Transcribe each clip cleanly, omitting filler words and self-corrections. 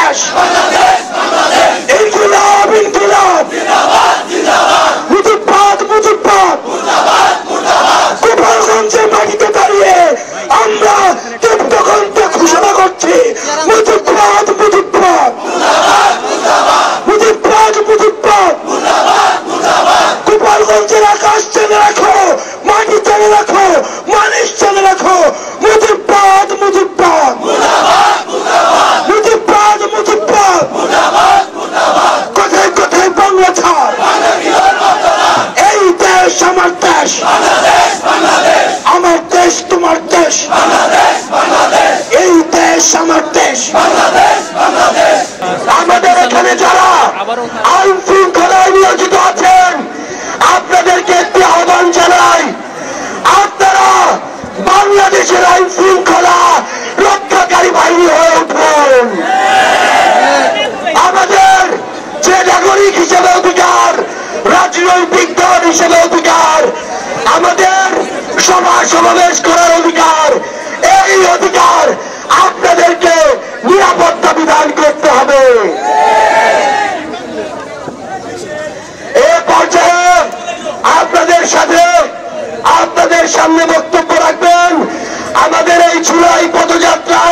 দেশ, ইনকিলাব ইনকিলাব, মুজিববাদ মুজিববাদ। গোপালগঞ্জের মাটিতে দাঁড়িয়ে আমরা তীব্র কণ্ঠে ঘোষণা করছি মুজিববাদ মুজিববাদ, মুজিববাদ মুজিববাদ। গোপালগঞ্জের আকাশ চেনে রাখো, মাটি চেনে রাখো, মানুষ চেনে রাখো, মুজিববাদ মুজিববাদ, মুজিববাদ মুজিববাদ। কোথায় কোথায় বাংলা ছাড়, এই দেশ আমার দেশ, আমার দেশ তোমার দেশ, এই দেশ আমার দেশ। আমাদের এখানে যারা আইন শৃঙ্খলায় নিয়োজিত আছেন আপনাদেরকে একটি আহ্বান জানাই, আপনারা বাংলাদেশের আইন শৃঙ্খলা রক্ষাকারী বাহিনী হয়ে উঠুন। আমাদের যে নাগরিক হিসেবে অধিকার, রাজনৈতিক দল হিসেবে অধিকার, আমাদের সভা সমাবেশ করার অধিকার, এই অধিকার আপনাদেরকে নিরাপত্তা বিধান করতে হবে। এ পর্যায়ে আপনাদের সামনে বক্তব্য রাখবেন আমাদের এই জুলাই পদযাত্রা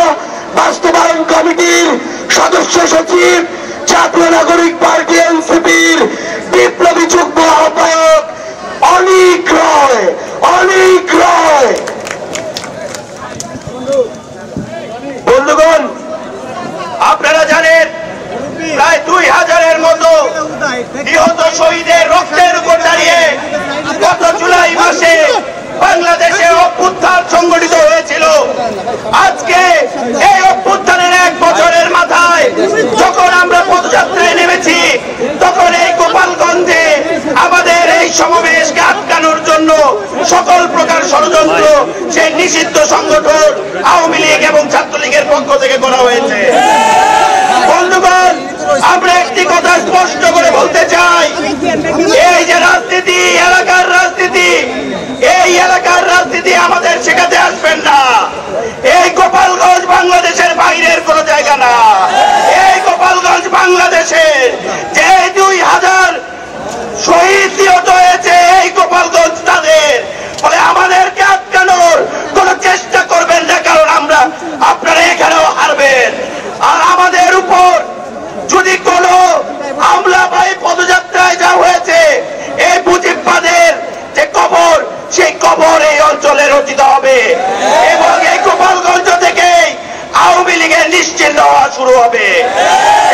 বাস্তবায়ন কমিটির সদস্য সচিব, জাতীয় নাগরিক পার্টি এনসিপির বিপ্লবী যুগ্ম আহ্বায়ক অনিক রয়। অনিক রয়। বন্ধুগণ, আপনারা জানেন প্রায় 2000-এর মতো নিহত শহীদের রক্তের উপর দাঁড়িয়ে গত জুলাই মাসে বাংলাদেশে অভ্যুত্থান সংগঠিত হয়েছিল। আজকে এই অভ্যুত্থানের 1 বছরের মাথায় যখন আমরা পদযাত্রায় নেমেছি, তখন এই গোপালগঞ্জে আমাদের এই সমাবেশকে আটকানোর জন্য সকল প্রকার ষড়যন্ত্র সেই নিষিদ্ধ সংগঠন আওয়ামী লীগ এবং ছাত্রলীগের পক্ষ থেকে করা হয়েছে। বন্ধুগণ, আমরা একটি কথা স্পষ্ট করে বলতে চাই, এই যে রাজনীতি, এলাকার রাজনীতি, এই এলাকার রাজনীতি আমাদের শেখাতে আসবেন না। এই গোপালগঞ্জ বাংলাদেশের বাইরের কোন জায়গা না। এই গোপালগঞ্জ বাংলাদেশের যে 2000 শহীদ নিহত হয়েছে, এই গোপালগঞ্জ তাদের। ফলে আমাদেরকে আটকানোর কোন চেষ্টা করবেন না, কারণ আপনারা এখানেও হারবেন। আর আমাদের উপর যদি কোন হামলা বা পদযাত্রায় যা হয়েছে, এই মুজিববাদের যে কবর, সেই কবর এই অঞ্চলে রচিত হবে এবং এই গোপালগঞ্জ থেকে আওয়ামী লীগের নিশ্চিহ্ন হওয়া শুরু হবে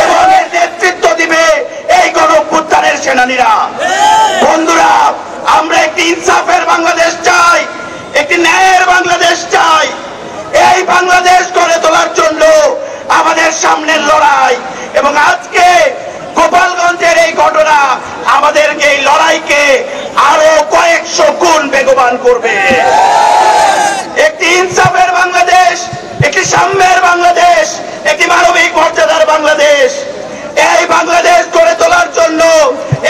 এবং এর নেতৃত্ব দিবে এই গণঅভ্যুত্থানের সেনানীরা। বন্ধুরা, আমরা একটি ইনসাফের বাংলাদেশ চাই, একটি ন্যায়ের বাংলাদেশ চাই। এই বাংলাদেশ গড়ে তোলার জন্য আমাদের সামনের লড়াই, এবং আজকে গোপালগঞ্জের এই ঘটনা আমাদেরকে এই লড়াইকে আরো কয়েকশো গুণ বেগবান করবে। একটি ইনসাফের বাংলাদেশ, একটি সাম্যের বাংলাদেশ, একটি মানবিক মর্যাদার বাংলাদেশ, এই বাংলাদেশ গড়ে তোলার জন্য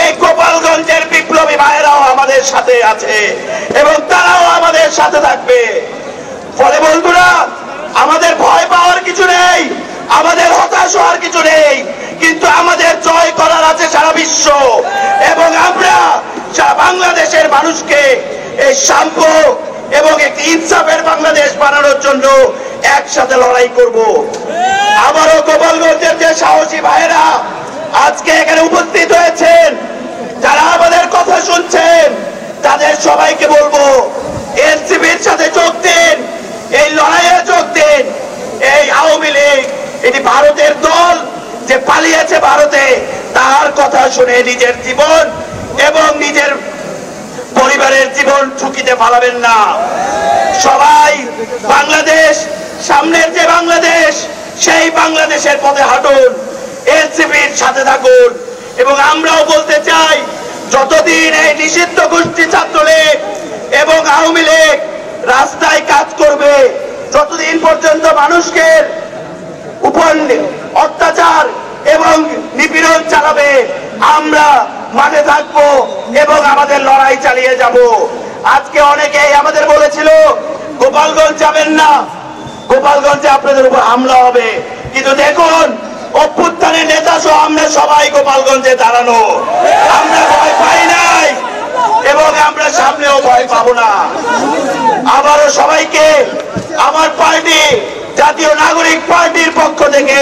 এই গোপালগঞ্জের বিপ্লবী ভাইয়েরাও আমাদের সাথে আছে এবং তারাও আমাদের সাথে থাকবে। ফলে বন্ধুরা, আমাদের ভয় পাওয়ার কিছু নেই, আমাদের হতাশ হওয়ার কিছু নেই, কিন্তু আমাদের জয় করার আছে সারা বিশ্ব। এবং আমরা বাংলাদেশের মানুষকে এই সাম্য এবং একটি ইনসাফের বাংলাদেশ বানানোর জন্য একসাথে লড়াই করব। আবারও গোপালগঞ্জের যে সাহসী ভাইয়েরা আজকে এখানে উপস্থিত হয়েছেন, যারা আমাদের কথা শুনছেন, তাদের সবাইকে বলবো এনসিপির সাথে যোগ দিন, এই লড়াইয়ে যোগ দিন। এই আওয়ামী লীগ এটি ভারতের দল যে পালিয়েছে ভারতে, তার কথা শুনে নিজের জীবন এবং নিজের পরিবারের জীবন ঝুঁকিতে ফেলাবেন না। সবাই বাংলাদেশ, সামনের যে বাংলাদেশ, সেই বাংলাদেশের পথে হাঁটুন, এনসিপির সাথে থাকুন। এবং আমরাও বলতে চাই, যতদিন এই নিষিদ্ধ গোষ্ঠী ছাত্রলীগ এবং আওয়ামী লীগ রাস্তায় কাজ করবে, যতদিন পর্যন্ত মানুষকে উপর অত্যাচার এবং নিপীড়ন চালাবে, আমরা মাঠে থাকবো এবং আমাদের লড়াই চালিয়ে যাব। আজকে অনেকেই আমাদের বলেছিল গোপালগঞ্জ যাবেন না, গোপালগঞ্জে আপনাদের উপর হামলা হবে, কিন্তু দেখুন সবাই গোপালগঞ্জে দাঁড়ানো। আমরা ভয় পাই নাই এবং আমরা সামনেও ভয় পাবো না। আবারও সবাইকে আমার পার্টি জাতীয় নাগরিক পার্টির পক্ষ থেকে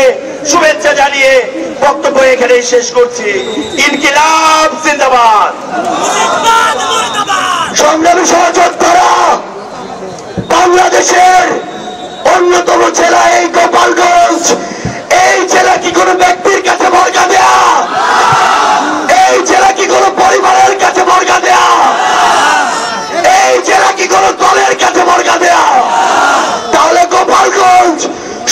শুভেচ্ছা জানিয়ে বক্তব্য এখানে শেষ করছি। ইনকিলাব জিন্দাবাদ। সংগ্রামী সহযোদ্ধারা, বাংলাদেশের অন্যতম জেলা এই গোপালগঞ্জ। এই জেলা কি কোনো ব্যক্তির কাছে বর্গা দেয়া? এই জেলা কি কোনো পরিবারের কাছে বর্গা দেয়া? এই জেলা কি কোনো দলের কাছে বর্গা দেয়া? তাহলে গোপালগঞ্জ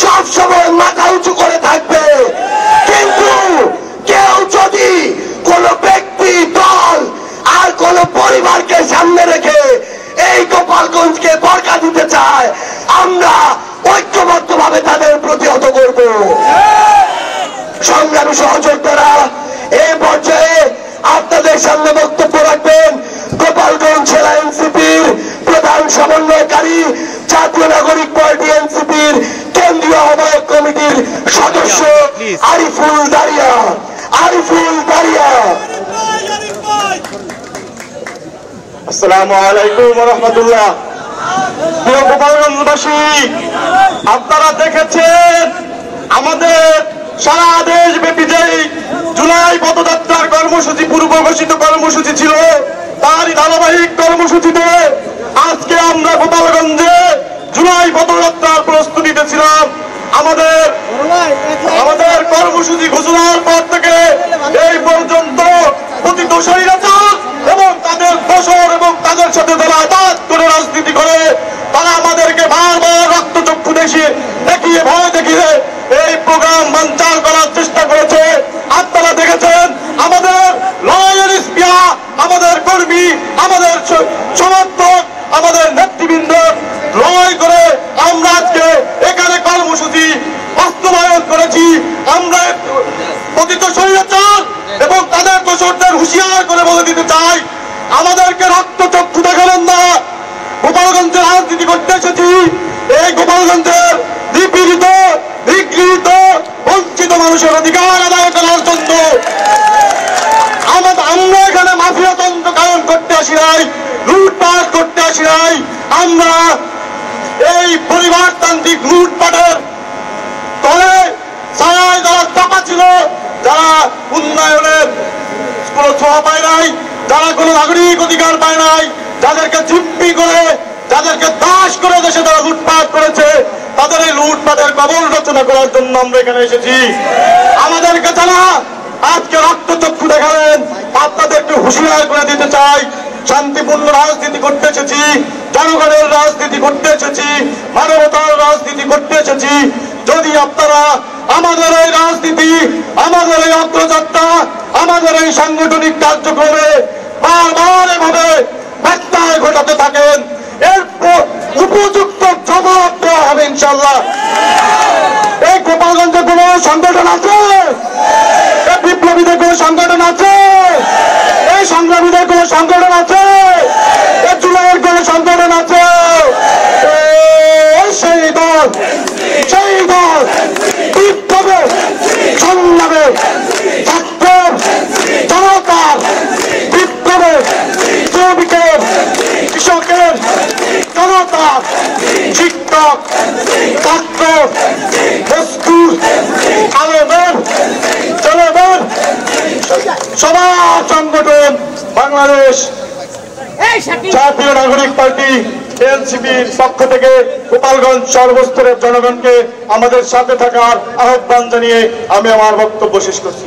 সবসময় মাথা উঁচু করে থাকবে। কিন্তু কেউ যদি কোনো ব্যক্তি, দল আর কোন পরিবারকে সামনে রেখে এই গোপালগঞ্জকে বর্গা দিতে চায়, আমরা ঐক্যবদ্ধ ভাবে তাদের প্রতিহত করব। সংগ্রামী সহযোদ্ধারা, এই পর্যায়ে আপনাদের সামনে বক্তব্য রাখবেন গোপালগঞ্জ জেলা এনসিপির প্রধান সমন্বয়কারী, জাতীয় নাগরিক পার্টি এনসিপির কেন্দ্রীয় আহ্বায়ক কমিটির সদস্য আরিফুল দারিয়া। আরিফুল দারিয়া। আসসালামু আলাইকুম ওয়া রাহমাতুল্লাহ। প্রিয় গোপালগঞ্জবাসী, আপনারা দেখেছেন আমাদের সারা দেশব্যাপী যে জুলাই পদযাত্রার কর্মসূচি, পূর্ব ঘোষিত কর্মসূচি ছিল, তারই ধারাবাহিক কর্মসূচিতে আজকে আমরা গোপালগঞ্জে জুলাই পদযাত্রার প্রস্তুতিতে ছিলাম। আমাদের কর্মসূচি ঘোষণার পর থেকে এই পর্যন্ত পতিত স্বৈরাচার এবং তাদের দোসর এবং তাদের সাথে যারা আঘাত করে রাজনীতি করে, তারা আমাদেরকে বারবার রক্তচক্ষু দেখিয়ে ভয় দেখিয়ে এই প্রোগ্রাম বানচাল করার চেষ্টা করেছে। আপনারা দেখেছেন আমাদের লড়াইয়ের স্পিয়া, আমাদের কর্মী, আমাদের সমর্থক, আমাদের নেতৃবৃন্দ লড়াই করে আমরা আজকে এখানে কর্মসূচি বাস্তবায়ন করেছি। আমরা পতিত স্বৈরাচার এবং তাদের দোসরদের হুঁশিয়ার করে বলে দিতে চাই, আমাদেরকে রক্তচক্ষু দেখালেন না। গোপালগঞ্জের রাজনীতি করতে এসেছি। এই গোপালগঞ্জের নিপীড়িত, নিগৃহীত, বঞ্চিত মানুষের অধিকার আদায় করার জন্য। আমরা এখানে মাফিয়া তন্ত্র কায়েম করতে আসি নাই, লুটপাট করতে আসি নাই। আমরা এই পরিবারতান্ত্রিক লুটপাটের তলে ছায়ায় যারা চাপা ছিল, যারা উন্নয়নের কোন ছোঁয়া পায় নাই, যারা কোনো নাগরিক অধিকার পায় নাই, যাদেরকে জিম্মি করে, যাদেরকে দাস করে দেশে তারা লুটপাট করেছে, তাদের এই লুটপাটের কবল রচনা করার জন্য আমরা এখানে এসেছি। আমাদেরকে যারা আজকে রক্তচক্ষু দেখালেন, আপনাদেরকে হুঁশিয়ার করে দিতে চাই, শান্তিপূর্ণ রাজনীতি করতে এসেছি, জনগণের রাজনীতি করতে এসেছি, মানবতার রাজনীতি করতে এসেছি। যদি আপনারা আমাদের এই রাজনীতি, আমাদের এই অগ্রযাত্রা, আমাদের এই সাংগঠনিক কার্যক্রমে বারবার এভাবে ব্যত্যয় ঘটাতে থাকেন, এর উপযুক্ত জবাব দেওয়া হবে ইনশাল্লাহ। এই গোপালগঞ্জে কোন সংগঠন আছে? এই বিপ্লবীদের কোন সংগঠন আছে? এই সংগ্রামীদের কোন সংগঠন আছে? এই জুলাইয়ের কোন সংগঠন আছে? সেই দল, সেই দল বিপ্লবে, সংগ্রামে, ছাত্রের, জনতার, বিপ্লবে, শ্রমিকের, কৃষকের, জনতার, শিক্ষক, ছাত্র, মজদুর, আলেমের, জনগণ, সবার সংগঠন বাংলাদেশ জাতীয় নাগরিক পার্টি এনসিপির পক্ষ থেকে গোপালগঞ্জ সর্বস্তরের জনগণকে আমাদের সাথে থাকার আহ্বান জানিয়ে আমি আমার বক্তব্য শেষ করছি।